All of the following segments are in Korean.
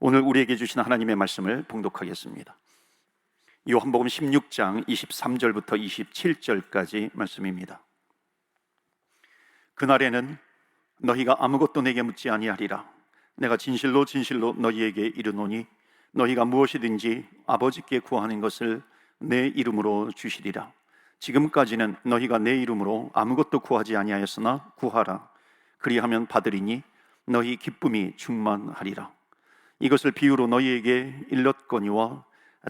오늘 우리에게 주신 하나님의 말씀을 봉독하겠습니다. 요한복음 16장 23절부터 27절까지 말씀입니다. 그날에는 너희가 아무것도 내게 묻지 아니하리라. 내가 진실로 진실로 너희에게 이르노니 너희가 무엇이든지 아버지께 구하는 것을 내 이름으로 주시리라. 지금까지는 너희가 내 이름으로 아무것도 구하지 아니하였으나 구하라. 그리하면 받으리니 너희 기쁨이 충만하리라. 이것을 비유로 너희에게 일렀거니와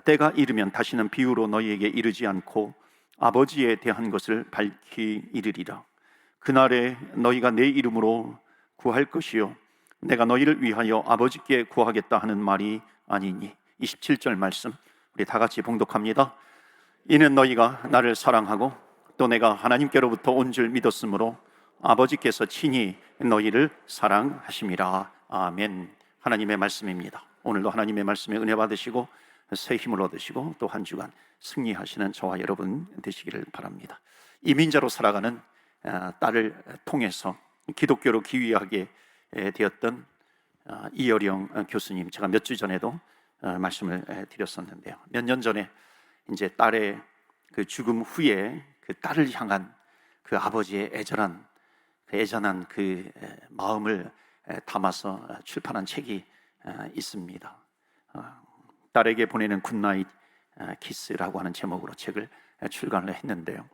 때가 이르면 다시는 비유로 너희에게 이르지 않고 아버지에 대한 것을 밝히 이르리라. 그날에 너희가 내 이름으로 구할 것이요 내가 너희를 위하여 아버지께 구하겠다 하는 말이 아니니. 27절 말씀 우리 다 같이 봉독합니다. 이는 너희가 나를 사랑하고 또 내가 하나님께로부터 온 줄 믿었으므로 아버지께서 친히 너희를 사랑하심이라. 아멘. 하나님의 말씀입니다. 오늘도 하나님의 말씀에 은혜 받으시고 새 힘을 얻으시고 또 한 주간 승리하시는 저와 여러분 되시기를 바랍니다. 이민자로 살아가는 딸을 통해서 기독교로 귀의하게 되었던 이여령 교수님, 제가 몇 주 전에도 말씀을 드렸었는데요. 몇 년 전에 이제 딸의 그 죽음 후에 그 딸을 향한 그 아버지의 애절한 그 마음을 담아서 출판한 책이 있습니다. 딸에게 보내는 굿나잇 키스라고 하는 제목으로 책을 출간을 했는데요.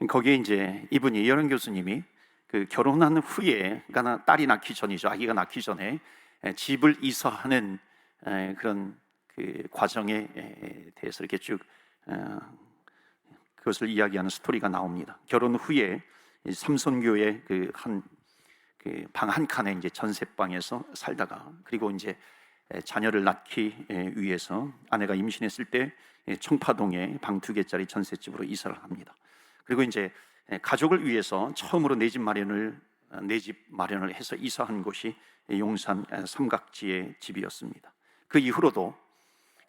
거기에 이제 이분이 이여령 교수님이 그 결혼한 후에, 그러니까 딸이 낳기 전이죠. 아기가 낳기 전에 집을 이사하는 그런 그 과정에 대해서 이렇게 쭉 그것을 이야기하는 스토리가 나옵니다. 결혼 후에 삼선교회 방 한 칸에 이제 전셋방에서 살다가, 그리고 이제 자녀를 낳기 위해서 아내가 임신했을 때 청파동에 방 2개짜리 전셋집으로 이사를 합니다. 그리고 이제 가족을 위해서 처음으로 내 집 마련을 해서 이사한 곳이 용산 삼각지의 집이었습니다. 그 이후로도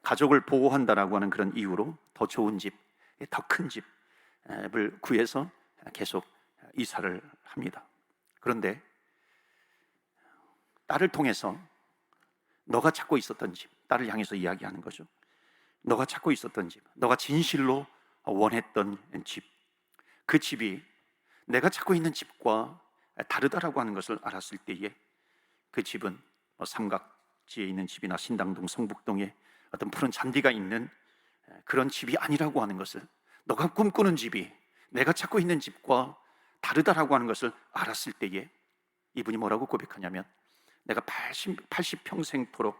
가족을 보호한다라고 하는 그런 이유로 더 좋은 집, 더 큰 집을 구해서 계속 이사를 합니다. 그런데 딸을 통해서 너가 찾고 있었던 집, 딸을 향해서 이야기하는 거죠. 너가 찾고 있었던 집, 너가 진실로 원했던 집, 그 집이 내가 찾고 있는 집과 다르다라고 하는 것을 알았을 때에 그 집은 삼각지에 있는 집이나 신당동, 성북동에 어떤 푸른 잔디가 있는 그런 집이 아니라고 하는 것을, 너가 꿈꾸는 집이 내가 찾고 있는 집과 다르다라고 하는 것을 알았을 때에 이분이 뭐라고 고백하냐면, 내가 80평생토록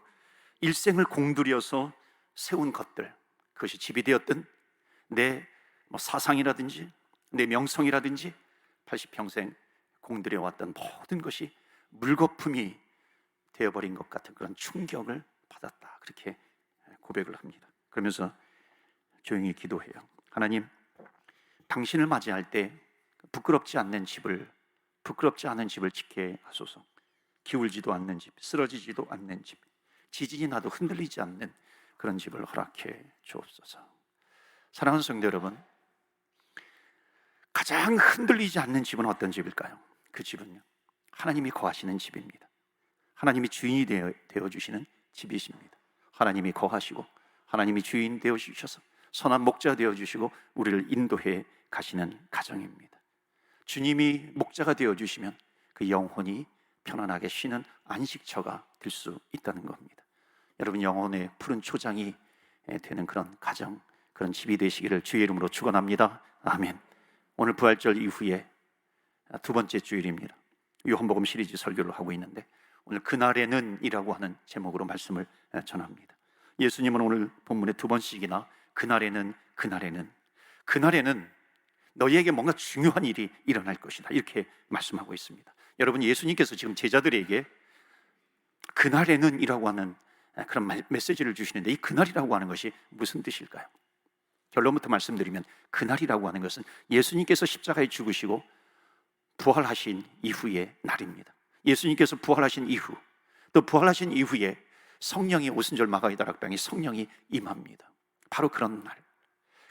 일생을 공들여서 세운 것들, 그것이 집이 되었든 내 사상이라든지 내 명성이라든지 80평생 공들여왔던 모든 것이 물거품이 되어버린 것 같은 그런 충격을 받았다, 그렇게 고백을 합니다. 그러면서 조용히 기도해요. 하나님, 당신을 맞이할 때 부끄럽지 않은 집을 짓게 하소서. 기울지도 않는 집, 쓰러지지도 않는 집, 지진이 나도 흔들리지 않는 그런 집을 허락해 주옵소서. 사랑하는 성도 여러분, 가장 흔들리지 않는 집은 어떤 집일까요? 그 집은요, 하나님이 거하시는 집입니다. 하나님이 주인이 되어주시는 집이십니다. 하나님이 거하시고 하나님이 주인 되어주셔서 선한 목자 되어주시고 우리를 인도해 가시는 가정입니다. 주님이 목자가 되어주시면 그 영혼이 편안하게 쉬는 안식처가 될 수 있다는 겁니다. 여러분, 영혼의 푸른 초장이 되는 그런 가정, 그런 집이 되시기를 주의 이름으로 축원합니다. 아멘. 오늘 부활절 이후에 두 번째 주일입니다. 요한복음 시리즈 설교를 하고 있는데, 오늘 그날에는 이라고 하는 제목으로 말씀을 전합니다. 예수님은 오늘 본문에 두 번씩이나 그날에는 너희에게 뭔가 중요한 일이 일어날 것이다, 이렇게 말씀하고 있습니다. 여러분, 예수님께서 지금 제자들에게 그날에는 이라고 하는 그런 메시지를 주시는데, 이 그날이라고 하는 것이 무슨 뜻일까요? 결론부터 말씀드리면, 그날이라고 하는 것은 예수님께서 십자가에 죽으시고 부활하신 이후의 날입니다. 예수님께서 부활하신 이후, 또 부활하신 이후에 성령이, 오순절 마가의 다락방에 성령이 임합니다. 바로 그런 날.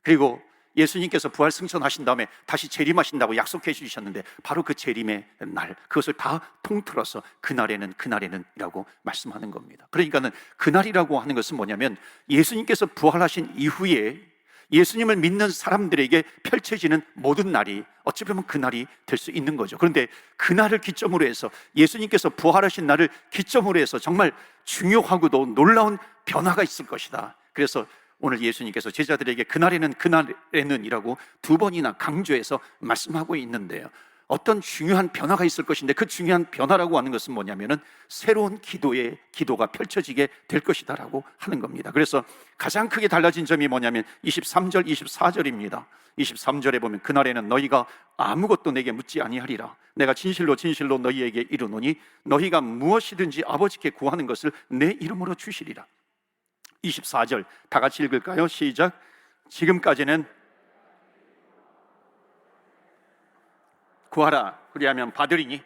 그리고 예수님께서 부활 승천하신 다음에 다시 재림하신다고 약속해 주셨는데 바로 그 재림의 날, 그것을 다 통틀어서 그날에는이라고 말씀하는 겁니다. 그러니까는 그날이라고 하는 것은 뭐냐면 예수님께서 부활하신 이후에 예수님을 믿는 사람들에게 펼쳐지는 모든 날이 어찌 보면 그날이 될 수 있는 거죠. 그런데 그날을 기점으로 해서, 예수님께서 부활하신 날을 기점으로 해서 정말 중요하고도 놀라운 변화가 있을 것이다. 그래서 오늘 예수님께서 제자들에게 그날에는이라고 두 번이나 강조해서 말씀하고 있는데요, 어떤 중요한 변화가 있을 것인데 그 중요한 변화라고 하는 것은 뭐냐면은 새로운 기도가 펼쳐지게 될 것이다 라고 하는 겁니다. 그래서 가장 크게 달라진 점이 뭐냐면 23절, 24절입니다. 23절에 보면 그날에는 너희가 아무것도 내게 묻지 아니하리라. 내가 진실로 진실로 너희에게 이르노니 너희가 무엇이든지 아버지께 구하는 것을 내 이름으로 주시리라. 24절 다 같이 읽을까요? 시작. 지금까지는 구하라 그리하면 받으리니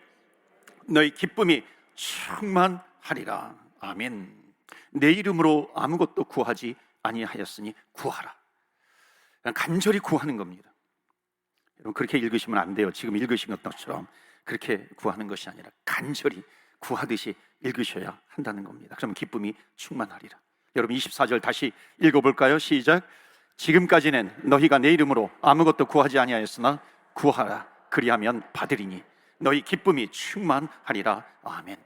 너희 기쁨이 충만하리라. 아멘. 내 이름으로 아무것도 구하지 아니하였으니 구하라. 간절히 구하는 겁니다. 여러분 그렇게 읽으시면 안 돼요. 지금 읽으신 것처럼 그렇게 구하는 것이 아니라 간절히 구하듯이 읽으셔야 한다는 겁니다. 그러면 기쁨이 충만하리라. 여러분 24절 다시 읽어볼까요? 시작. 지금까지는 너희가 내 이름으로 아무것도 구하지 아니하였으나 구하라 그리하면 받으리니 너희 기쁨이 충만하리라. 아멘.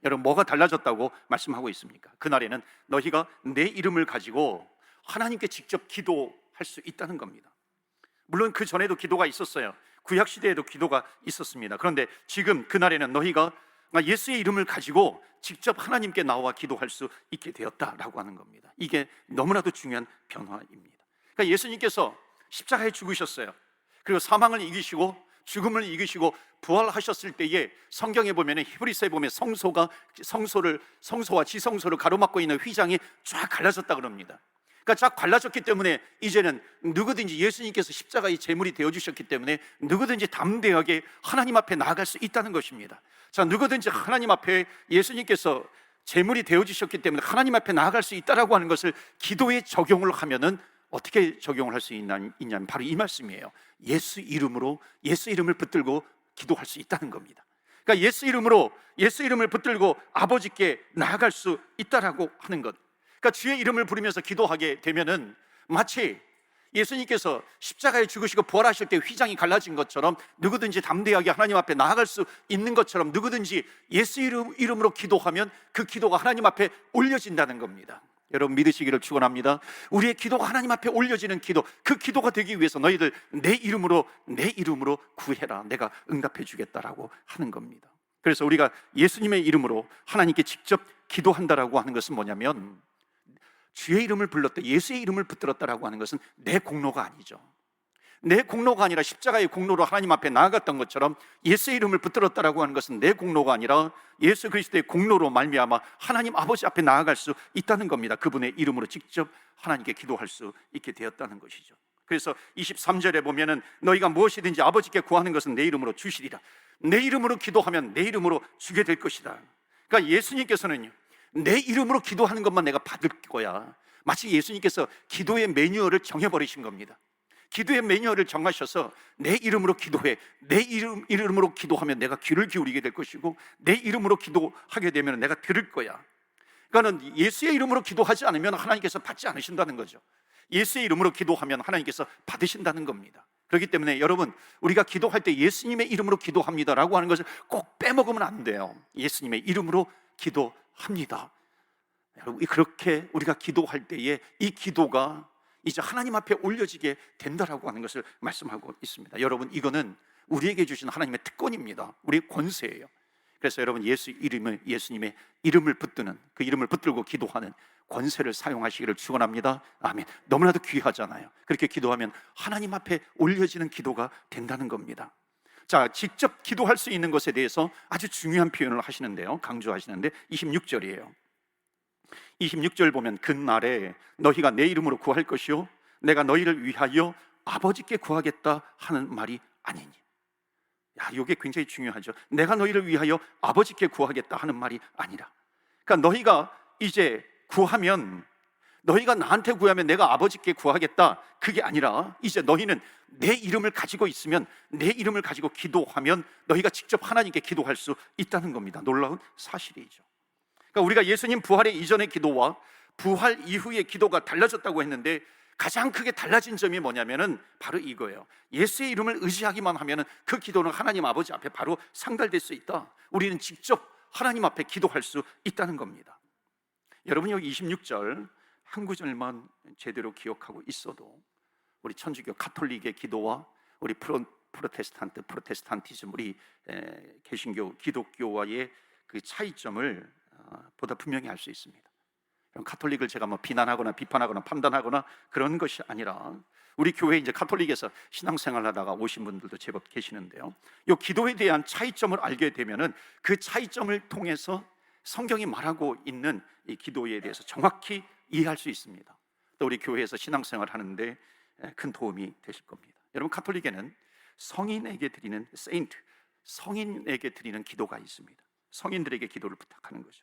여러분 뭐가 달라졌다고 말씀하고 있습니까? 그날에는 너희가 내 이름을 가지고 하나님께 직접 기도할 수 있다는 겁니다. 물론 그 전에도 기도가 있었어요. 구약시대에도 기도가 있었습니다. 그런데 지금 그날에는 너희가 예수의 이름을 가지고 직접 하나님께 나와 기도할 수 있게 되었다라고 하는 겁니다. 이게 너무나도 중요한 변화입니다. 그러니까 예수님께서 십자가에 죽으셨어요. 그리고 사망을 이기시고 죽음을 이기시고 부활하셨을 때에 성경에 보면, 히브리서에 보면 성소와 지성소를 가로막고 있는 휘장이 쫙 갈라졌다 그럽니다. 그러니까 쫙 갈라졌기 때문에 이제는 누구든지 예수님께서 십자가의 제물이 되어주셨기 때문에 누구든지 담대하게 하나님 앞에 나아갈 수 있다는 것입니다. 자, 누구든지 하나님 앞에 예수님께서 제물이 되어주셨기 때문에 하나님 앞에 나아갈 수 있다라고 하는 것을 기도에 적용을 하면은 어떻게 적용을 할 수 있냐면 바로 이 말씀이에요. 예수 이름을 붙들고 기도할 수 있다는 겁니다. 그러니까 예수 이름을 붙들고 아버지께 나아갈 수 있다라고 하는 것. 그러니까 주의 이름을 부르면서 기도하게 되면은 마치 예수님께서 십자가에 죽으시고 부활하실 때 휘장이 갈라진 것처럼 누구든지 담대하게 하나님 앞에 나아갈 수 있는 것처럼 누구든지 예수 이름으로 기도하면 그 기도가 하나님 앞에 올려진다는 겁니다. 여러분 믿으시기를 축원합니다. 우리의 기도가 하나님 앞에 올려지는 기도, 그 기도가 되기 위해서 너희들 내 이름으로 구해라. 내가 응답해 주겠다라고 하는 겁니다. 그래서 우리가 예수님의 이름으로 하나님께 직접 기도한다라고 하는 것은 뭐냐면 주의 이름을 불렀다, 예수의 이름을 붙들었다라고 하는 것은 내 공로가 아니죠. 내 공로가 아니라 십자가의 공로로 하나님 앞에 나아갔던 것처럼 예수의 이름을 붙들었다라고 하는 것은 내 공로가 아니라 예수 그리스도의 공로로 말미암아 하나님 아버지 앞에 나아갈 수 있다는 겁니다. 그분의 이름으로 직접 하나님께 기도할 수 있게 되었다는 것이죠. 그래서 23절에 보면은 너희가 무엇이든지 아버지께 구하는 것은 내 이름으로 주시리라. 내 이름으로 기도하면 내 이름으로 주게 될 것이다. 그러니까 예수님께서는요, 내 이름으로 기도하는 것만 내가 받을 거야. 마치 예수님께서 기도의 매뉴얼을 정해버리신 겁니다. 기도의 매뉴얼을 정하셔서 내 이름으로 기도해. 내 이름으로 기도하면 내가 귀를 기울이게 될 것이고 내 이름으로 기도하게 되면 내가 들을 거야. 그러니까 예수의 이름으로 기도하지 않으면 하나님께서 받지 않으신다는 거죠. 예수의 이름으로 기도하면 하나님께서 받으신다는 겁니다. 그렇기 때문에 여러분, 우리가 기도할 때 예수님의 이름으로 기도합니다라고 하는 것을 꼭 빼먹으면 안 돼요. 예수님의 이름으로 기도합니다. 여러분, 그렇게 우리가 기도할 때에 이 기도가 이제 하나님 앞에 올려지게 된다라고 하는 것을 말씀하고 있습니다. 여러분, 이거는 우리에게 주신 하나님의 특권입니다. 우리의 권세예요. 그래서 여러분, 예수님의 이름을 붙드는, 그 이름을 붙들고 기도하는 권세를 사용하시기를 축원합니다. 아멘. 너무나도 귀하잖아요. 그렇게 기도하면 하나님 앞에 올려지는 기도가 된다는 겁니다. 자, 직접 기도할 수 있는 것에 대해서 아주 중요한 표현을 하시는데요, 강조하시는데 26절이에요. 26절 보면 그날에 너희가 내 이름으로 구할 것이요 내가 너희를 위하여 아버지께 구하겠다 하는 말이 아니니. 이게 굉장히 중요하죠. 내가 너희를 위하여 아버지께 구하겠다 하는 말이 아니라. 그러니까 너희가 이제 구하면 너희가 나한테 구하면 내가 아버지께 구하겠다, 그게 아니라 이제 너희는 내 이름을 가지고 있으면, 내 이름을 가지고 기도하면 너희가 직접 하나님께 기도할 수 있다는 겁니다. 놀라운 사실이죠. 그러니까 우리가 예수님 부활의 이전의 기도와 부활 이후의 기도가 달라졌다고 했는데, 가장 크게 달라진 점이 뭐냐면은 바로 이거예요. 예수의 이름을 의지하기만 하면은 그 기도는 하나님 아버지 앞에 바로 상달될 수 있다. 우리는 직접 하나님 앞에 기도할 수 있다는 겁니다. 여러분, 여기 26절 한 구절만 제대로 기억하고 있어도 우리 천주교 카톨릭의 기도와 우리 프로테스탄티즘, 우리 개신교 기독교와의 그 차이점을 보다 분명히 알 수 있습니다. 카톨릭을 제가 뭐 비난하거나 비판하거나 판단하거나 그런 것이 아니라, 우리 교회 이제 카톨릭에서 신앙생활하다가 오신 분들도 제법 계시는데요, 이 기도에 대한 차이점을 알게 되면은 그 차이점을 통해서 성경이 말하고 있는 이 기도에 대해서 정확히 이해할 수 있습니다. 또 우리 교회에서 신앙생활 하는데 큰 도움이 되실 겁니다. 여러분, 카톨릭에는 성인에게 드리는 세인트, 성인에게 드리는 기도가 있습니다. 성인들에게 기도를 부탁하는 거죠.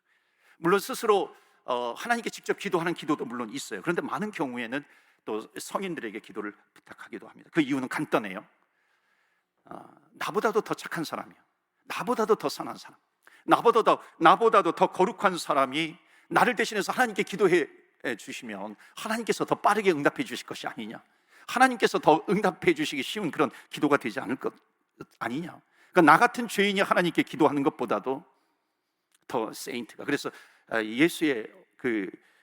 물론 스스로 하나님께 직접 기도하는 기도도 물론 있어요. 그런데 많은 경우에는 또 성인들에게 기도를 부탁하기도 합니다. 그 이유는 간단해요. 나보다도 더 착한 사람이요, 나보다도 더 선한 사람, 나보다도 더 거룩한 사람이 나를 대신해서 하나님께 기도해 주시면 하나님께서 더 빠르게 응답해 주실 것이 아니냐, 하나님께서 더 응답해 주시기 쉬운 그런 기도가 되지 않을 것 아니냐. 그러니까 나 같은 죄인이 하나님께 기도하는 것보다도 더 세인트가, 그래서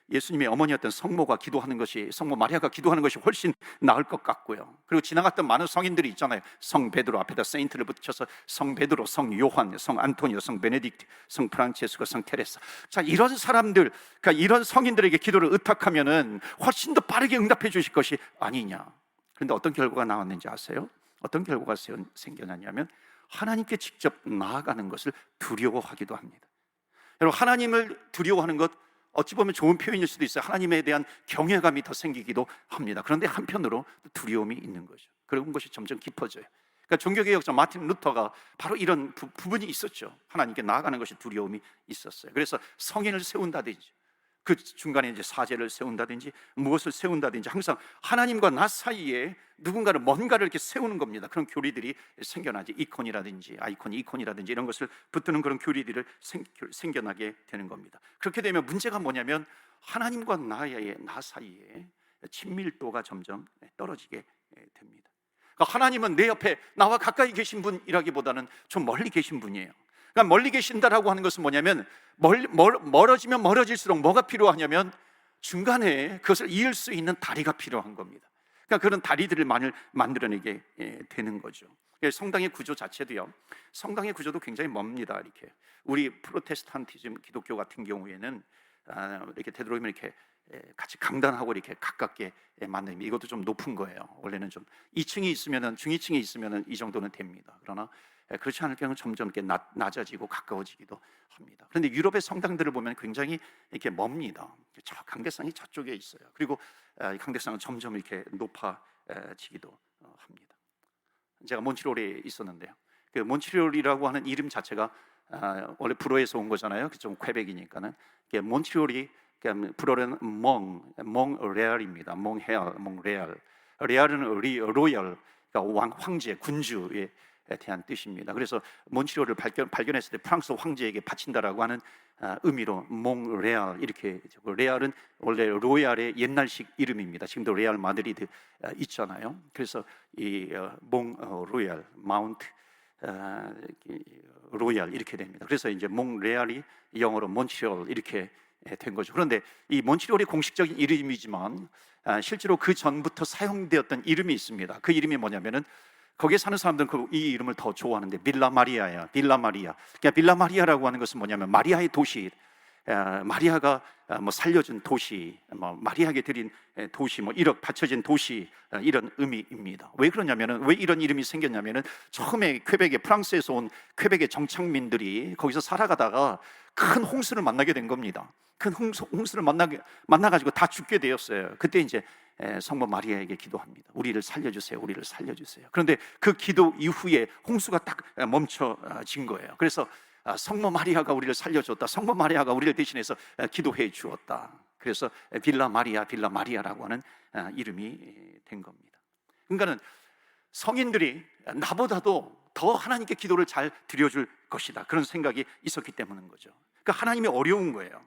예수님의 어머니였던 성모가 기도하는 것이, 성모 마리아가 기도하는 것이 훨씬 나을 것 같고요. 그리고 지나갔던 많은 성인들이 있잖아요. 성 베드로 앞에다 세인트를 붙여서 성 베드로, 성 요한, 성 안토니오, 성 베네딕트, 성 프란체스코, 성 테레사. 자, 이런 사람들, 그러니까 이런 성인들에게 기도를 의탁하면은 훨씬 더 빠르게 응답해 주실 것이 아니냐. 그런데 어떤 결과가 나왔는지 아세요? 어떤 결과가 생겨났냐면, 하나님께 직접 나아가는 것을 두려워하기도 합니다. 여러분, 하나님을 두려워하는 것, 어찌 보면 좋은 표현일 수도 있어요. 하나님에 대한 경외감이 더 생기기도 합니다. 그런데 한편으로 두려움이 있는 거죠. 그런 것이 점점 깊어져요. 그러니까 종교개혁자 마틴 루터가 바로 이런 부분이 있었죠. 하나님께 나아가는 것이 두려움이 있었어요. 그래서 성인을 세운다든지, 그 중간에 이제 사제를 세운다든지 무엇을 세운다든지, 항상 하나님과 나 사이에 누군가를, 뭔가를 이렇게 세우는 겁니다. 그런 교리들이 생겨나지. 이콘이라든지 이런 것을 붙드는 그런 교리들을 생겨나게 되는 겁니다. 그렇게 되면 문제가 뭐냐면, 하나님과 나 사이에 친밀도가 점점 떨어지게 됩니다. 그러니까 하나님은 내 옆에 나와 가까이 계신 분이라기보다는 좀 멀리 계신 분이에요. 그러니까 멀리 계신다라고 하는 것은 뭐냐면, 멀어지면 멀어질수록 뭐가 필요하냐면, 중간에 그것을 이을 수 있는 다리가 필요한 겁니다. 그러니까 그런 다리들을 만들어내게 되는 거죠. 성당의 구조 자체도요, 성당의 구조도 굉장히 멉니다. 이렇게 우리 프로테스탄티즘 기독교 같은 경우에는 이렇게 되도록이면 이렇게 같이 강단하고 이렇게 가깝게 만듭니다. 이것도 좀 높은 거예요. 원래는 좀 2층이 있으면은, 중위층이 있으면은 이 정도는 됩니다. 그러나 그렇지 않을 경우는 점점 이렇게 낮아지고 가까워지기도 합니다. 그런데 유럽의 성당들을 보면 굉장히 이렇게 멉니다. 저 강대상이 저쪽에 있어요. 그리고 이 강대상은 점점 이렇게 높아지기도 합니다. 제가 몬트리올에 있었는데요, 그 몬트리올이라고 하는 이름 자체가 원래 불어에서 온 거잖아요. 그쪽 퀘벡이니까는. 몬트리올이, 불어는 몽레알입니다. 몽레알. 레알은 로열, 그러니까 황제, 군주에 대한 뜻입니다. 그래서 몬트리올을 발견했을 때 프랑스 황제에게 바친다라고 하는 의미로 몽레알, 이렇게. 레알은 원래 로얄의 옛날식 이름입니다. 지금도 레알 마드리드 있잖아요. 그래서 이 몽로얄, 마운트 로얄 이렇게 됩니다. 그래서 이제 몽레알이 영어로 몬트리올 이렇게 된 거죠. 그런데 이 몬트리올이 공식적인 이름이지만 실제로 그 전부터 사용되었던 이름이 있습니다. 그 이름이 뭐냐면은, 거기에 사는 사람들은 이 이름을 더 좋아하는데, 빌라 마리아야. 빌라 마리아. 그러니까 빌라 마리아라고 하는 것은 뭐냐면, 마리아의 도시, 마리아가 뭐 살려준 도시, 뭐 마리아에게 드린 도시, 뭐 1억 바쳐진 도시, 이런 의미입니다. 왜 그러냐면은, 왜 이런 이름이 생겼냐면은, 처음에 퀘벡에, 프랑스에서 온 퀘벡의 정착민들이 거기서 살아가다가 큰 홍수를 만나게 된 겁니다. 큰 홍수를 만나가지고 다 죽게 되었어요. 그때 이제 성모 마리아에게 기도합니다. 우리를 살려주세요, 우리를 살려주세요. 그런데 그 기도 이후에 홍수가 딱 멈춰진 거예요. 그래서 성모 마리아가 우리를 살려줬다, 성모 마리아가 우리를 대신해서 기도해 주었다. 그래서 빌라 마리아라고 하는 이름이 된 겁니다. 그러니까는 성인들이 나보다도 더 하나님께 기도를 잘 드려줄 것이다, 그런 생각이 있었기 때문인 거죠. 그러니까 하나님이 어려운 거예요.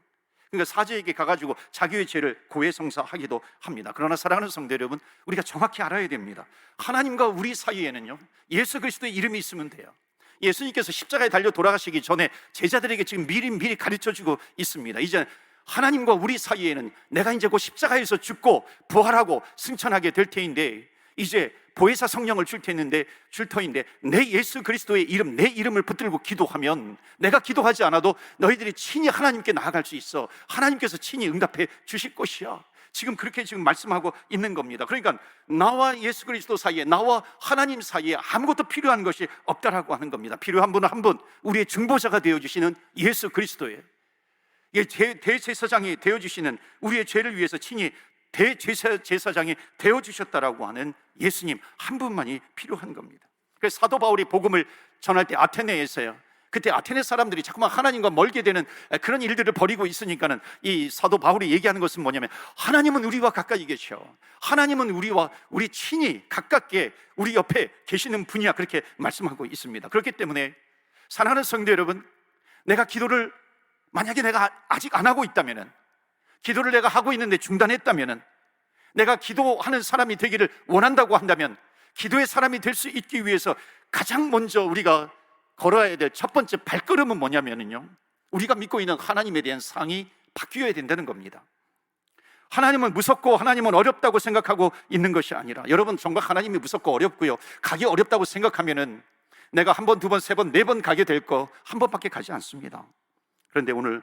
그러니까 사제에게 가가지고 자기의 죄를 고해성사하기도 합니다. 그러나 사랑하는 성도 여러분, 우리가 정확히 알아야 됩니다. 하나님과 우리 사이에는요, 예수 그리스도의 이름이 있으면 돼요. 예수님께서 십자가에 달려 돌아가시기 전에 제자들에게 지금 미리 가르쳐주고 있습니다. 이제 하나님과 우리 사이에는 내가 이제 곧 십자가에서 죽고 부활하고 승천하게 될 테인데, 이제 보혜사 성령을 줄 터인데 내 예수 그리스도의 이름, 내 이름을 붙들고 기도하면 내가 기도하지 않아도 너희들이 친히 하나님께 나아갈 수 있어. 하나님께서 친히 응답해 주실 것이야. 지금 그렇게 지금 말씀하고 있는 겁니다. 그러니까 나와 예수 그리스도 사이에, 나와 하나님 사이에 아무것도 필요한 것이 없다라고 하는 겁니다. 필요한 분은 한 분, 우리의 중보자가 되어주시는 예수 그리스도예요. 대제사장이 되어주시는, 우리의 죄를 위해서 친히 대제사장이 되어주셨다라고 하는 예수님 한 분만이 필요한 겁니다. 그래서 사도 바울이 복음을 전할 때 아테네에서요, 그때 아테네 사람들이 자꾸만 하나님과 멀게 되는 그런 일들을 벌이고 있으니까는 이 사도 바울이 얘기하는 것은 뭐냐면, 하나님은 우리와 가까이 계셔. 하나님은 우리 친히 가깝게 우리 옆에 계시는 분이야, 그렇게 말씀하고 있습니다. 그렇기 때문에 사랑하는 성도 여러분, 내가 기도를 만약에 내가 아직 안 하고 있다면은, 기도를 내가 하고 있는데 중단했다면은, 내가 기도하는 사람이 되기를 원한다고 한다면, 기도의 사람이 될 수 있기 위해서 가장 먼저 우리가 걸어야 될 첫 번째 발걸음은 뭐냐면요, 우리가 믿고 있는 하나님에 대한 상이 바뀌어야 된다는 겁니다. 하나님은 무섭고 하나님은 어렵다고 생각하고 있는 것이 아니라, 여러분 정말 하나님이 무섭고 어렵고요, 가기 어렵다고 생각하면은 내가 한 번, 두 번, 세 번, 네 번 가게 될 거 한 번밖에 가지 않습니다. 그런데 오늘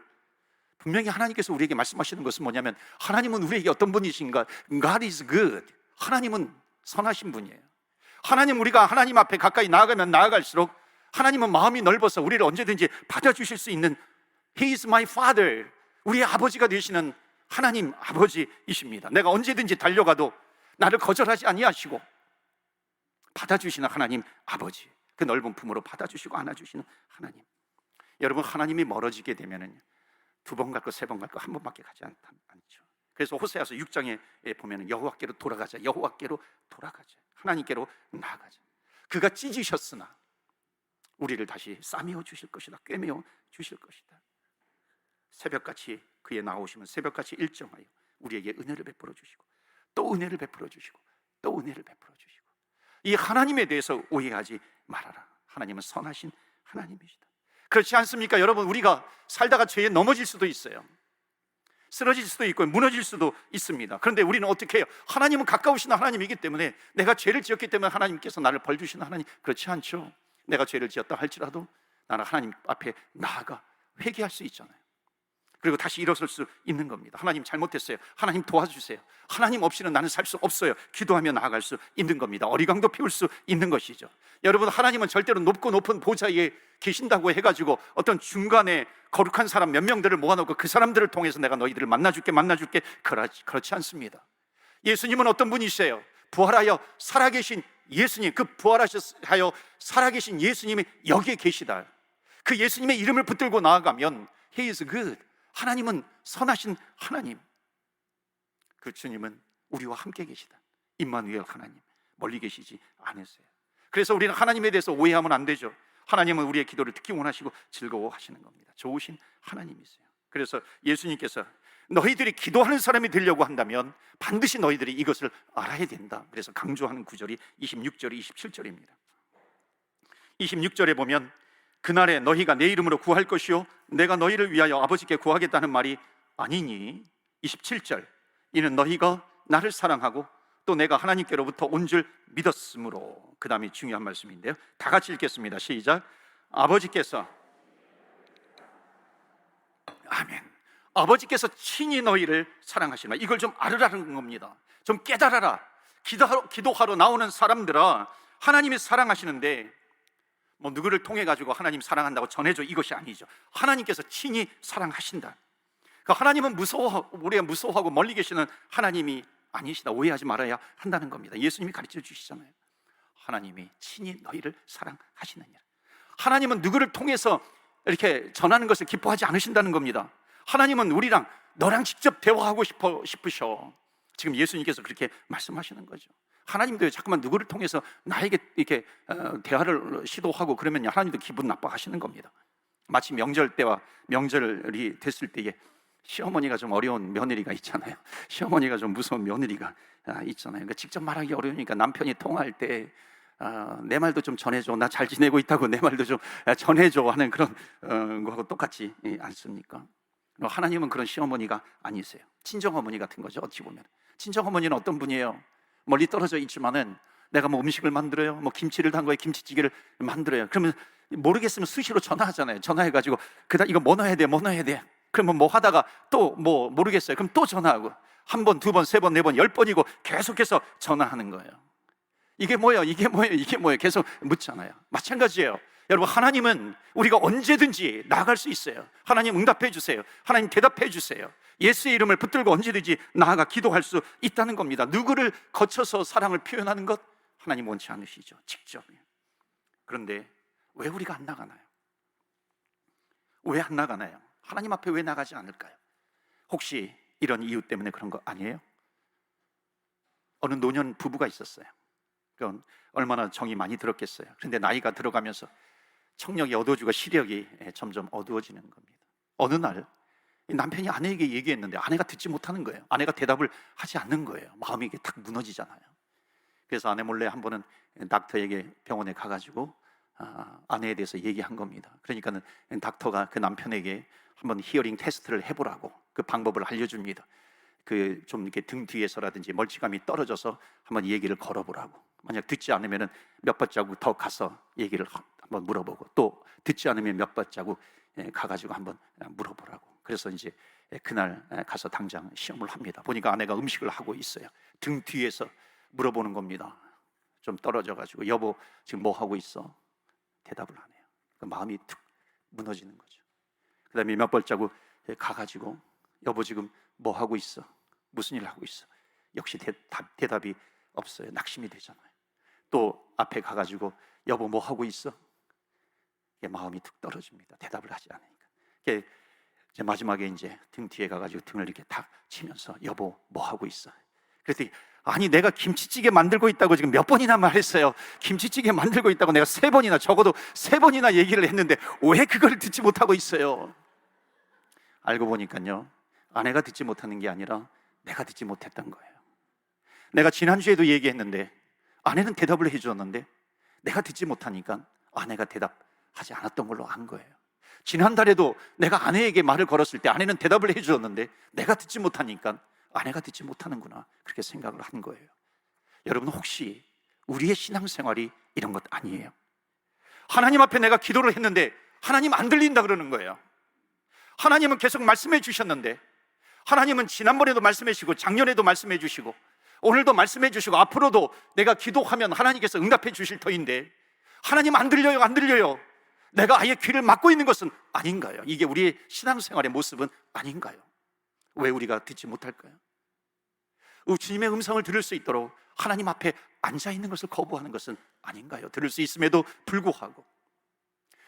분명히 하나님께서 우리에게 말씀하시는 것은 뭐냐면, 하나님은 우리에게 어떤 분이신가? God is good. 하나님은 선하신 분이에요. 하나님, 우리가 하나님 앞에 가까이 나아가면 나아갈수록 하나님은 마음이 넓어서 우리를 언제든지 받아주실 수 있는, He is my Father, 우리의 아버지가 되시는 하나님 아버지이십니다. 내가 언제든지 달려가도 나를 거절하지 아니하시고 받아주시는 하나님 아버지, 그 넓은 품으로 받아주시고 안아주시는 하나님. 여러분, 하나님이 멀어지게 되면은 두 번 갈 거, 세 번 갈 거 한 번밖에 가지 않죠. 그래서 호세아서 6장에 보면은 여호와께로 돌아가자, 여호와께로 돌아가자, 하나님께로 나아가자. 그가 찢으셨으나 우리를 다시 싸매어 주실 것이다, 꿰매어 주실 것이다. 새벽같이 그에 나오시면 새벽같이 일정하여 우리에게 은혜를 베풀어 주시고 또 은혜를 베풀어 주시고 또 은혜를 베풀어 주시고, 이 하나님에 대해서 오해하지 말아라. 하나님은 선하신 하나님이시다. 그렇지 않습니까? 여러분, 우리가 살다가 죄에 넘어질 수도 있어요. 쓰러질 수도 있고 무너질 수도 있습니다. 그런데 우리는 어떻게 해요? 하나님은 가까우신 하나님이기 때문에, 내가 죄를 지었기 때문에 하나님께서 나를 벌 주시는 하나님, 그렇지 않죠. 내가 죄를 지었다 할지라도 나는 하나님 앞에 나아가 회개할 수 있잖아요. 그리고 다시 일어설 수 있는 겁니다. 하나님 잘못했어요, 하나님 도와주세요, 하나님 없이는 나는 살 수 없어요, 기도하며 나아갈 수 있는 겁니다. 어리광도 피울 수 있는 것이죠. 여러분, 하나님은 절대로 높은 보좌에 계신다고 해가지고 어떤 중간에 거룩한 사람 몇 명들을 모아놓고 그 사람들을 통해서 내가 너희들을 만나줄게 그렇지 않습니다. 예수님은 어떤 분이세요? 부활하여 살아계신 예수님, 그 부활하여 살아계신 예수님이 여기에 계시다. 그 예수님의 이름을 붙들고 나아가면 He is good. 하나님은 선하신 하나님, 그 주님은 우리와 함께 계시다. 임마누엘 하나님, 멀리 계시지 않으세요. 그래서 우리는 하나님에 대해서 오해하면 안 되죠. 하나님은 우리의 기도를 듣기 원하시고 즐거워하시는 겁니다. 좋으신 하나님이세요. 그래서 예수님께서 너희들이 기도하는 사람이 되려고 한다면 반드시 너희들이 이것을 알아야 된다, 그래서 강조하는 구절이 26절, 27절입니다. 26절에 보면, 그날에 너희가 내 이름으로 구할 것이요 내가 너희를 위하여 아버지께 구하겠다는 말이 아니니. 27절, 이는 너희가 나를 사랑하고 또 내가 하나님께로부터 온 줄 믿었으므로. 그 다음이 중요한 말씀인데요, 다 같이 읽겠습니다. 시작. 아버지께서, 아멘, 아버지께서 친히 너희를 사랑하시나. 이걸 좀 알으라는 겁니다. 좀 깨달아라. 기도하러 나오는 사람들아, 하나님이 사랑하시는데 뭐 누구를 통해 가지고 하나님 사랑한다고 전해줘, 이것이 아니죠. 하나님께서 친히 사랑하신다. 그 하나님은 우리가 무서워하고 멀리 계시는 하나님이 아니시다, 오해하지 말아야 한다는 겁니다. 예수님이 가르쳐 주시잖아요. 하나님이 친히 너희를 사랑하시느니라. 하나님은 누구를 통해서 이렇게 전하는 것을 기뻐하지 않으신다는 겁니다. 하나님은 우리랑 너랑 직접 대화하고 싶으셔. 지금 예수님께서 그렇게 말씀하시는 거죠. 하나님도 자꾸만 누구를 통해서 나에게 이렇게 대화를 시도하고 그러면 하나님도 기분 나빠하시는 겁니다. 마치 명절 때와 명절이 됐을 때에 시어머니가 좀 어려운 며느리가 있잖아요. 시어머니가 좀 무서운 며느리가 있잖아요. 그러니까 직접 말하기 어려우니까 남편이 통화할 때 내 말도 좀 전해줘, 나 잘 지내고 있다고 내 말도 좀 전해줘 하는 그런 거하고 똑같지 않습니까? 하나님은 그런 시어머니가 아니세요. 친정어머니 같은 거죠. 어찌 보면 친정어머니는 어떤 분이에요? 멀리 떨어져 있지만은 내가 뭐 음식을 만들어요, 뭐 김치를 담궈요, 김치찌개를 만들어요. 그러면 모르겠으면 수시로 전화하잖아요. 전화해가지고 그다음 이거 뭐 넣어야 돼, 뭐 넣어야 돼. 그러면 뭐 하다가 또 뭐 모르겠어요. 그럼 또 전화하고 한 번, 두 번, 세 번, 네 번, 10번이고 계속해서 전화하는 거예요. 이게 뭐예요? 이게 뭐예요? 이게 뭐예요? 계속 묻잖아요. 마찬가지예요. 여러분, 하나님은 우리가 언제든지 나아갈 수 있어요. 하나님 응답해 주세요. 하나님 대답해 주세요. 예수의 이름을 붙들고 언제든지 나아가 기도할 수 있다는 겁니다. 누구를 거쳐서 사랑을 표현하는 것 하나님 원치 않으시죠. 직접. 그런데 왜 우리가 안 나가나요? 왜 안 나가나요? 하나님 앞에 왜 나가지 않을까요? 혹시 이런 이유 때문에 그런 거 아니에요? 어느 노년 부부가 있었어요. 그건 얼마나 정이 많이 들었겠어요. 그런데 나이가 들어가면서 청력이 어두워지고 시력이 점점 어두워지는 겁니다. 어느 날 남편이 아내에게 얘기했는데 아내가 듣지 못하는 거예요. 아내가 대답을 하지 않는 거예요. 마음이 이게 탁 무너지잖아요. 그래서 아내 몰래 한 번은 닥터에게 병원에 가가지고 아내에 대해서 얘기한 겁니다. 그러니까는 닥터가 그 남편에게 한번 히어링 테스트를 해보라고 그 방법을 알려줍니다. 그 좀 이렇게 등 뒤에서라든지 멀찌감이 떨어져서 한번 얘기를 걸어보라고. 만약 듣지 않으면은 몇 발자국 더 가서 얘기를 한번 물어보고, 또 듣지 않으면 몇 발자국 가가지고 한번 물어보라고. 그래서 이제 그날 가서 당장 시험을 합니다. 보니까 아내가 음식을 하고 있어요. 등 뒤에서 물어보는 겁니다. 좀 떨어져가지고 여보 지금 뭐 하고 있어? 대답을 안 해요. 그 마음이 툭 무너지는 거죠. 그 다음에 몇 발자국 가가지고 여보 지금 뭐 하고 있어? 무슨 일 하고 있어? 역시 대답이 없어요. 낙심이 되잖아요. 또 앞에 가가지고 여보 뭐 하고 있어? 마음이 툭 떨어집니다. 대답을 하지 않으니까. 이제 마지막에 이제 등 뒤에 가가지고 등을 이렇게 탁 치면서 여보 뭐 하고 있어? 그랬더니 아니 내가 김치찌개 만들고 있다고 지금 몇 번이나 말했어요. 김치찌개 만들고 있다고 내가 3번이나, 적어도 3번이나 얘기를 했는데 왜 그걸 듣지 못하고 있어요? 알고 보니까요, 아내가 듣지 못하는 게 아니라 내가 듣지 못했던 거예요. 내가 지난주에도 얘기했는데 아내는 대답을 해주었는데 내가 듣지 못하니까 아내가 대답하지 않았던 걸로 안 거예요. 지난달에도 내가 아내에게 말을 걸었을 때 아내는 대답을 해주었는데 내가 듣지 못하니까 아내가 듣지 못하는구나, 그렇게 생각을 한 거예요. 여러분, 혹시 우리의 신앙생활이 이런 것 아니에요? 하나님 앞에 내가 기도를 했는데 하나님 안 들린다 그러는 거예요. 하나님은 계속 말씀해 주셨는데, 하나님은 지난번에도 말씀해 주시고 작년에도 말씀해 주시고 오늘도 말씀해 주시고 앞으로도 내가 기도하면 하나님께서 응답해 주실 터인데 하나님 안 들려요, 안 들려요. 내가 아예 귀를 막고 있는 것은 아닌가요? 이게 우리의 신앙생활의 모습은 아닌가요? 왜 우리가 듣지 못할까요? 주님의 음성을 들을 수 있도록 하나님 앞에 앉아 있는 것을 거부하는 것은 아닌가요? 들을 수 있음에도 불구하고.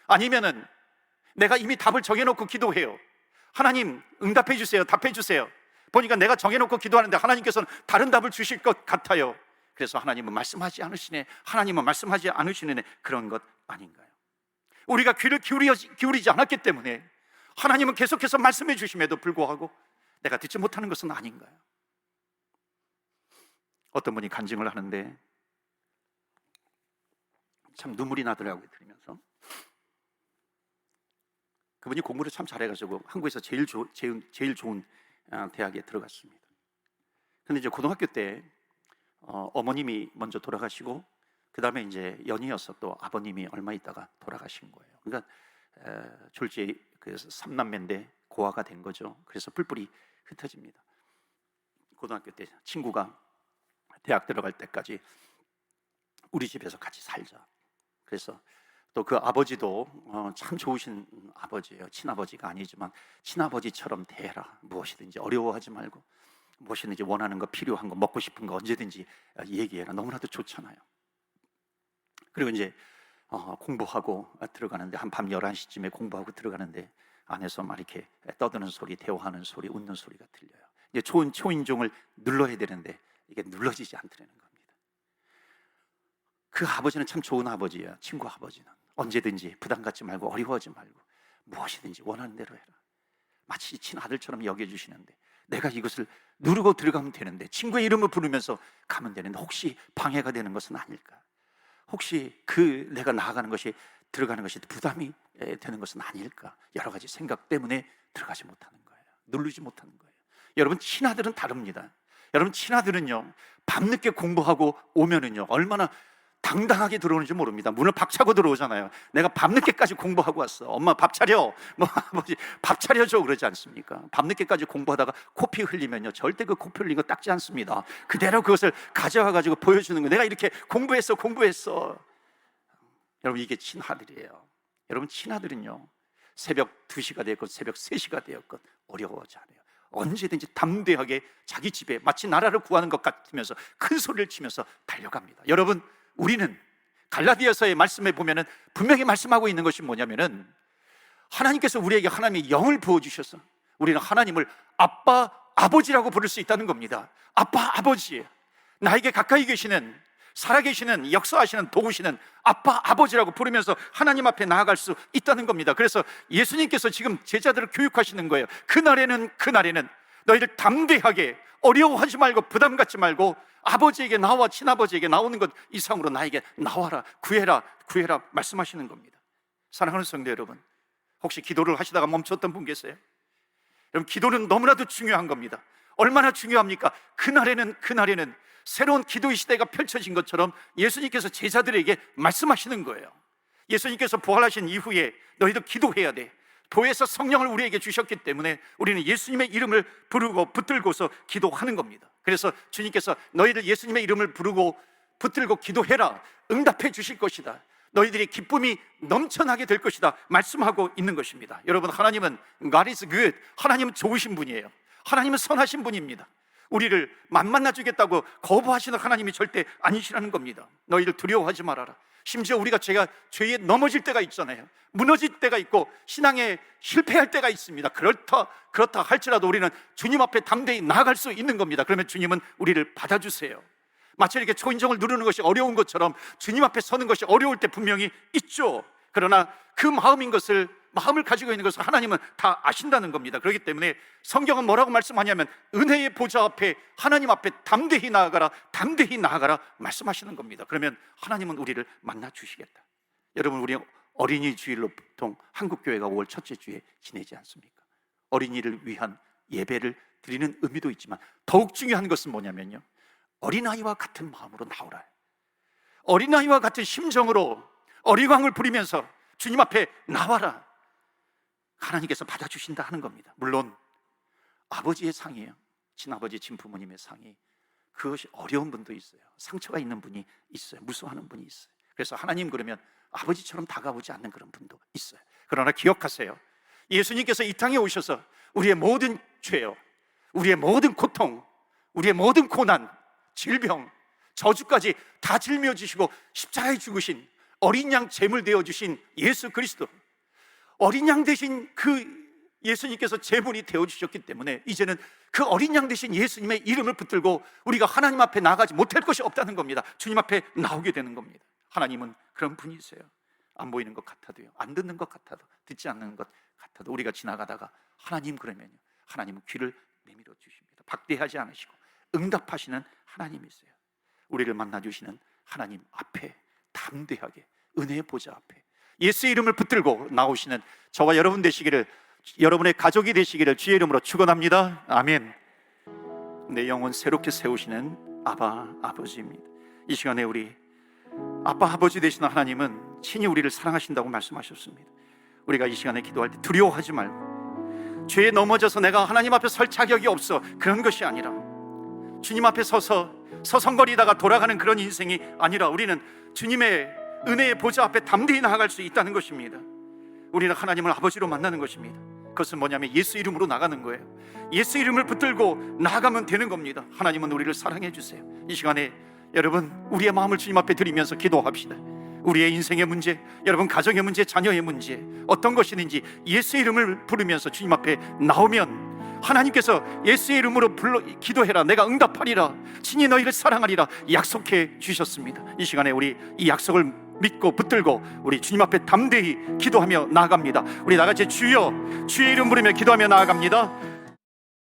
아니면은 내가 이미 답을 정해놓고 기도해요. 하나님 응답해 주세요, 답해 주세요. 보니까 내가 정해놓고 기도하는데 하나님께서는 다른 답을 주실 것 같아요. 그래서 하나님은 말씀하지 않으시네, 하나님은 말씀하지 않으시네, 그런 것 아닌가요? 우리가 귀를 기울이지 않았기 때문에 하나님은 계속해서 말씀해 주심에도 불구하고 내가 듣지 못하는 것은 아닌가요? 어떤 분이 간증을 하는데 참 눈물이 나더라고요, 들으면서. 그분이 공부를 참 잘해가지고 한국에서 제일 좋은 대학에 들어갔습니다. 근데 이제 고등학교 때 어머님이 먼저 돌아가시고 그 다음에 이제 연이어서 또 아버님이 얼마 있다가 돌아가신 거예요. 그러니까 졸지에 그 3남매인데 고아가 된 거죠. 그래서 뿔뿔이 흩어집니다. 고등학교 때 친구가 대학 들어갈 때까지 우리 집에서 같이 살자. 그래서 또 그 아버지도 참 좋으신 아버지예요. 친아버지가 아니지만 친아버지처럼 대해라. 무엇이든지 어려워하지 말고 무엇이든지 원하는 거, 필요한 거, 먹고 싶은 거 언제든지 얘기해라. 너무나도 좋잖아요. 그리고 이제 공부하고 들어가는데 한 밤 11시쯤에 공부하고 들어가는데 안에서 막 이렇게 떠드는 소리, 대화하는 소리, 웃는 소리가 들려요. 이제 초인종을 눌러야 되는데 이게 눌러지지 않더라는 겁니다. 그 아버지는 참 좋은 아버지예요. 친구 아버지는 언제든지 부담 갖지 말고 어려워하지 말고 무엇이든지 원하는 대로 해라. 마치 친아들처럼 여겨주시는데 내가 이것을 누르고 들어가면 되는데, 친구의 이름을 부르면서 가면 되는데 혹시 방해가 되는 것은 아닐까? 혹시 내가 나아가는 것이, 들어가는 것이 부담이 되는 것은 아닐까? 여러 가지 생각 때문에 들어가지 못하는 거예요. 누르지 못하는 거예요. 여러분, 친아들은 다릅니다. 여러분, 친아들은요, 밤늦게 공부하고 오면은요, 얼마나 당당하게 들어오는지 모릅니다. 문을 박차고 들어오잖아요. 내가 밤늦게까지 공부하고 왔어. 엄마 밥 차려. 아버지 밥 차려줘. 그러지 않습니까? 밤늦게까지 공부하다가 코피 흘리면요, 절대 그 코피 흘린 거 닦지 않습니다. 그대로 그것을 가져와 가지고 보여주는 거예요. 내가 이렇게 공부했어. 여러분, 이게 친아들이에요. 여러분, 친아들은요, 새벽 2시가 되었건 새벽 3시가 되었건 어려워하지 않아요. 언제든지 담대하게 자기 집에 마치 나라를 구하는 것 같으면서 큰 소리를 치면서 달려갑니다. 여러분, 우리는 갈라디아서의 말씀에 보면은 분명히 말씀하고 있는 것이 뭐냐면은, 하나님께서 우리에게 하나님의 영을 부어주셔서 우리는 하나님을 아빠, 아버지라고 부를 수 있다는 겁니다. 아빠, 아버지, 나에게 가까이 계시는, 살아계시는, 역사하시는, 도우시는 아빠, 아버지라고 부르면서 하나님 앞에 나아갈 수 있다는 겁니다. 그래서 예수님께서 지금 제자들을 교육하시는 거예요. 그날에는 너희들 담대하게, 어려워하지 말고 부담 갖지 말고 아버지에게 나와, 친아버지에게 나오는 것 이상으로 나에게 나와라, 구해라 말씀하시는 겁니다. 사랑하는 성도 여러분, 혹시 기도를 하시다가 멈췄던 분 계세요? 여러분, 기도는 너무나도 중요한 겁니다. 얼마나 중요합니까? 그날에는 새로운 기도의 시대가 펼쳐진 것처럼 예수님께서 제자들에게 말씀하시는 거예요. 예수님께서 부활하신 이후에 너희도 기도해야 돼. 도에서 성령을 우리에게 주셨기 때문에 우리는 예수님의 이름을 부르고 붙들고서 기도하는 겁니다. 그래서 주님께서 너희들 예수님의 이름을 부르고 붙들고 기도해라, 응답해 주실 것이다, 너희들의 기쁨이 넘쳐나게 될 것이다 말씀하고 있는 것입니다. 여러분, 하나님은 God is good. 하나님은 좋으신 분이에요. 하나님은 선하신 분입니다. 우리를 만만나 주겠다고 거부하시는 하나님이 절대 아니시라는 겁니다. 너희들 두려워하지 말아라. 심지어 우리가 죄에 넘어질 때가 있잖아요. 무너질 때가 있고 신앙에 실패할 때가 있습니다. 그렇다 할지라도 우리는 주님 앞에 담대히 나아갈 수 있는 겁니다. 그러면 주님은 우리를 받아주세요. 마치 이렇게 초인종을 누르는 것이 어려운 것처럼 주님 앞에 서는 것이 어려울 때 분명히 있죠. 그러나 그 마음을 가지고 있는 것을 하나님은 다 아신다는 겁니다. 그렇기 때문에 성경은 뭐라고 말씀하냐면, 은혜의 보좌 앞에, 하나님 앞에 담대히 나아가라 말씀하시는 겁니다. 그러면 하나님은 우리를 만나 주시겠다. 여러분, 우리 어린이 주일로 보통 한국교회가 5월 첫째 주에 지내지 않습니까? 어린이를 위한 예배를 드리는 의미도 있지만 더욱 중요한 것은 뭐냐면요, 어린아이와 같은 마음으로 나오라. 어린아이와 같은 심정으로 어리광을 부리면서 주님 앞에 나와라. 하나님께서 받아주신다 하는 겁니다. 물론 아버지의 상이에요. 친아버지, 친부모님의 상이, 그것이 어려운 분도 있어요. 상처가 있는 분이 있어요. 무서워하는 분이 있어요. 그래서 하나님 그러면 아버지처럼 다가오지 않는 그런 분도 있어요. 그러나 기억하세요. 예수님께서 이 땅에 오셔서 우리의 모든 죄요, 우리의 모든 고통, 우리의 모든 고난, 질병, 저주까지 다 짊어지시고 십자가에 죽으신 어린 양 제물 되어주신 예수 그리스도, 어린 양 대신 그 예수님께서 제물이 되어주셨기 때문에 이제는 그 어린 양 대신 예수님의 이름을 붙들고 우리가 하나님 앞에 나가지 못할 것이 없다는 겁니다. 주님 앞에 나오게 되는 겁니다. 하나님은 그런 분이세요. 안 보이는 것 같아도요, 안 듣는 것 같아도, 듣지 않는 것 같아도 우리가 지나가다가 하나님 그러면요, 하나님은 귀를 내밀어 주십니다. 박대하지 않으시고 응답하시는 하나님이세요. 우리를 만나주시는 하나님 앞에 담대하게 은혜의 보좌 앞에 예수의 이름을 붙들고 나오시는 저와 여러분 되시기를, 여러분의 가족이 되시기를 주의 이름으로 축원합니다. 아멘. 내 영혼 새롭게 세우시는 아버지입니다. 이 시간에 우리 아빠, 아버지 되시는 하나님은 친히 우리를 사랑하신다고 말씀하셨습니다. 우리가 이 시간에 기도할 때 두려워하지 말고, 죄에 넘어져서 내가 하나님 앞에 설 자격이 없어, 그런 것이 아니라 주님 앞에 서서 서성거리다가 돌아가는 그런 인생이 아니라 우리는 주님의 은혜의 보좌 앞에 담대히 나아갈 수 있다는 것입니다. 우리는 하나님을 아버지로 만나는 것입니다. 그것은 뭐냐면 예수 이름으로 나가는 거예요. 예수 이름을 붙들고 나아가면 되는 겁니다. 하나님은 우리를 사랑해 주세요. 이 시간에 여러분, 우리의 마음을 주님 앞에 드리면서 기도합시다. 우리의 인생의 문제, 여러분 가정의 문제, 자녀의 문제, 어떤 것이든지 예수의 이름을 부르면서 주님 앞에 나오면 하나님께서 예수의 이름으로 불러 기도해라, 내가 응답하리라, 친히 너희를 사랑하리라 약속해 주셨습니다. 이 시간에 우리 이 약속을 믿고 붙들고 우리 주님 앞에 담대히 기도하며 나아갑니다. 우리 나같이 주여, 주의 이름 부르며 기도하며 나아갑니다.